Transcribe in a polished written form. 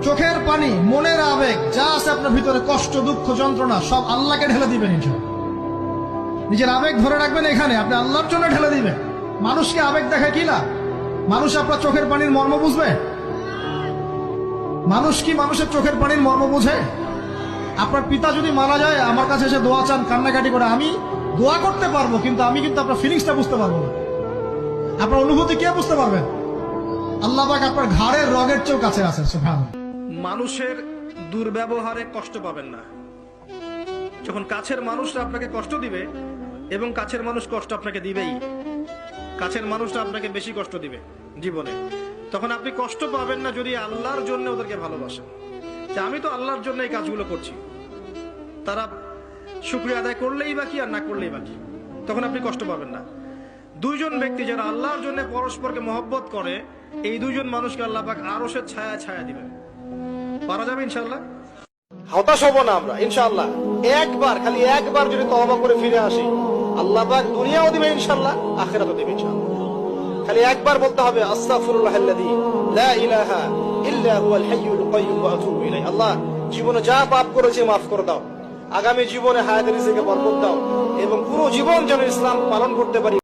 চোখের পানি, মনের আবেগ, যা আছে আপনার ভিতরে, কষ্ট, দুঃখ, যন্ত্রণা, সব আল্লাহকে ঢেলে দিবেন। নিজের আবেগ ধরে রাখবেন এখানে, আপনি আল্লাহর জন্য ঢেলে দিবেন। মানুষকে আবেগ দেখে কি না? মানুষ আপনার চোখের পানির মর্ম বুঝবে? মানুষ কি মানুষের চোখের পানির মর্ম বুঝে? আপনার পিতা যদি মারা যায়, আমার কাছে এসে দোয়া চান কান্নাকাটি করে, আমি দোয়া করতে পারবো, কিন্তু আমি কিন্তু আপনার ফিলিংসটা বুঝতে পারবো না। আপনার অনুভূতি কে বুঝতে পারবেন? আল্লাহ পাক আপনার ঘাড়ের রগের চেয়েও কাছে আছেন। সুবহানাল্লাহ। মানুষের দুর্ব্যবহারে কষ্ট পাবেন না। যখন কাছের মানুষরা আপনাকে কষ্ট দিবে, এবং কাছের মানুষ কষ্ট আপনাকে দিবেই, কাছের মানুষরা আপনাকে বেশি কষ্ট দিবে জীবনে, তখন আপনি কষ্ট পাবেন না যদি আল্লাহর জন্য ওদেরকে ভালোবাসেন, যে আমি তো আল্লাহর জন্য এই কাজগুলো করছি, তারা শুকরিয়া আদায় করলেই বাকি আর না করলেই বাকি, তখন আপনি কষ্ট পাবেন না। দুইজন ব্যক্তি যারা আল্লাহর জন্য পরস্পরকে মহব্বত করে, এই দুইজন মানুষকে আল্লাহ পাক আরশের ছায়া ছায়া দিবেন। পারা যাবে ইনশাআল্লাহ। হতাশ হব না আমরা ইনশাআল্লাহ। একবার, খালি একবার যদি তওবা করে ফিরে আসি, আল্লাহ পাক দুনিয়াও দিবে ইনশাআল্লাহ, আখিরাতও দিবে ইনশাআল্লাহ। খালি একবার বলতে হবে আস্তাগফিরুল্লাহাল্লাযী লা ইলাহা ইল্লা হুয়াল হাইয়ুল কাইয়্যুম ওয়া আতুবু ইলাইহি। আল্লাহ, জীবনে যা পাপ করেছি মাফ করে দাও, আগামী জীবনে হায়াতের রিজিকে বরকত দাও, এবং পুরো জীবন যেন ইসলাম পালন করতে পারি।